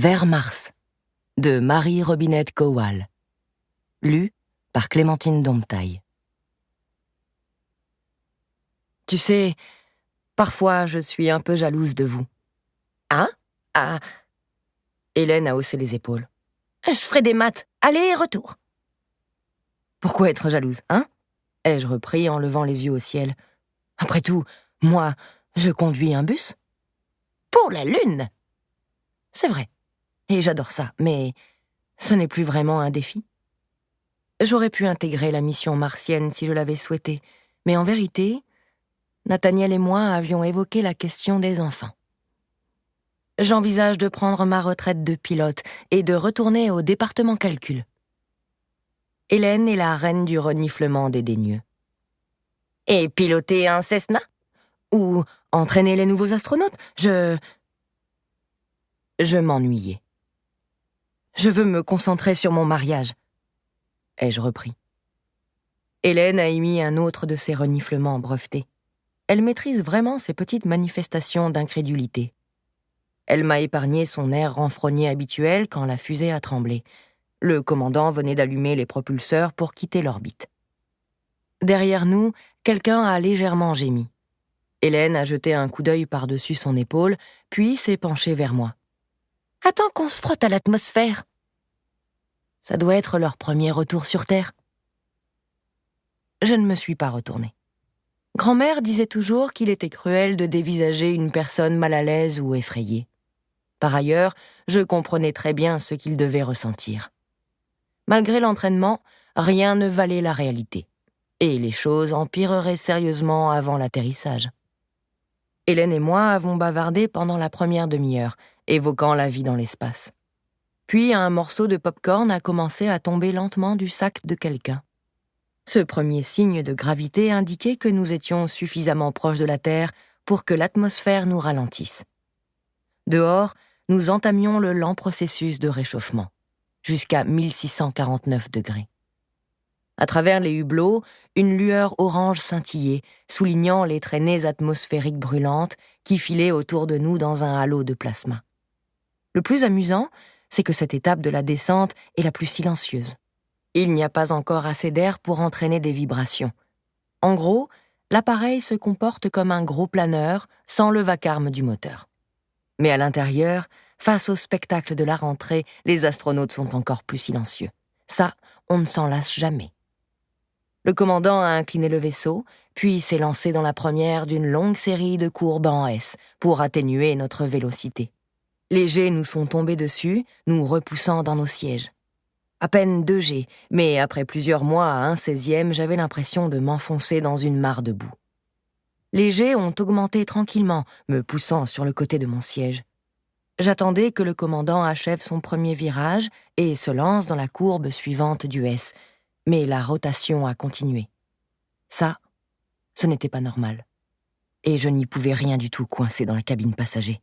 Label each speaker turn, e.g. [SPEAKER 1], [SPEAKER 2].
[SPEAKER 1] Vers Mars, de Marie Robinette Kowal. Lu par Clémentine Domptaille. Tu sais, parfois je suis un peu jalouse de vous.
[SPEAKER 2] Hein? Ah,
[SPEAKER 1] Hélène a haussé les épaules.
[SPEAKER 2] je ferai des maths, aller et retour.
[SPEAKER 1] Pourquoi être jalouse, hein? Ai-je repris en levant les yeux au ciel. Après tout, moi, je conduis un bus.
[SPEAKER 2] Pour la Lune!
[SPEAKER 1] C'est vrai, et j'adore ça, mais ce n'est plus vraiment un défi. J'aurais pu intégrer la mission martienne si je l'avais souhaité, mais en vérité, Nathaniel et moi avions évoqué la question des enfants. J'envisage de prendre ma retraite de pilote et de retourner au département calcul. Hélène est la reine du reniflement dédaigneux.
[SPEAKER 2] Et piloter un Cessna?
[SPEAKER 1] Ou entraîner les nouveaux astronautes, je m'ennuyais. Je veux me concentrer sur mon mariage, ai-je repris. Hélène a émis un autre de ses reniflements brevetés. Elle maîtrise vraiment ces petites manifestations d'incrédulité. Elle m'a épargné son air renfrogné habituel quand la fusée a tremblé. Le commandant venait d'allumer les propulseurs pour quitter l'orbite. Derrière nous, quelqu'un a légèrement gémi. Hélène a jeté un coup d'œil par-dessus son épaule, puis s'est penchée vers moi.
[SPEAKER 2] « Attends qu'on se frotte à l'atmosphère. »
[SPEAKER 1] Ça doit être leur premier retour sur Terre. Je ne me suis pas retournée. Grand-mère disait toujours qu'il était cruel de dévisager une personne mal à l'aise ou effrayée. Par ailleurs, je comprenais très bien ce qu'il devait ressentir. Malgré l'entraînement, rien ne valait la réalité. Et les choses empireraient sérieusement avant l'atterrissage. Hélène et moi avons bavardé pendant la première demi-heure, évoquant la vie dans l'espace. Puis un morceau de pop-corn a commencé à tomber lentement du sac de quelqu'un. Ce premier signe de gravité indiquait que nous étions suffisamment proches de la Terre pour que l'atmosphère nous ralentisse. Dehors, nous entamions le lent processus de réchauffement, jusqu'à 1649 degrés. À travers les hublots, une lueur orange scintillait, soulignant les traînées atmosphériques brûlantes qui filaient autour de nous dans un halo de plasma. Le plus amusant, c'est que cette étape de la descente est la plus silencieuse. Il n'y a pas encore assez d'air pour entraîner des vibrations. En gros, l'appareil se comporte comme un gros planeur sans le vacarme du moteur. Mais à l'intérieur, face au spectacle de la rentrée, les astronautes sont encore plus silencieux. Ça, on ne s'en lasse jamais. Le commandant a incliné le vaisseau, puis s'est lancé dans la première d'une longue série de courbes en S pour atténuer notre vélocité. Les jets nous sont tombés dessus, nous repoussant dans nos sièges. À peine 2 jets, mais après plusieurs mois à 1/16e, j'avais l'impression de m'enfoncer dans une mare de boue. Les jets ont augmenté tranquillement, me poussant sur le côté de mon siège. J'attendais que le commandant achève son premier virage et se lance dans la courbe suivante du S, mais la rotation a continué. Ça, ce n'était pas normal. Et je n'y pouvais rien du tout coincer dans la cabine passager.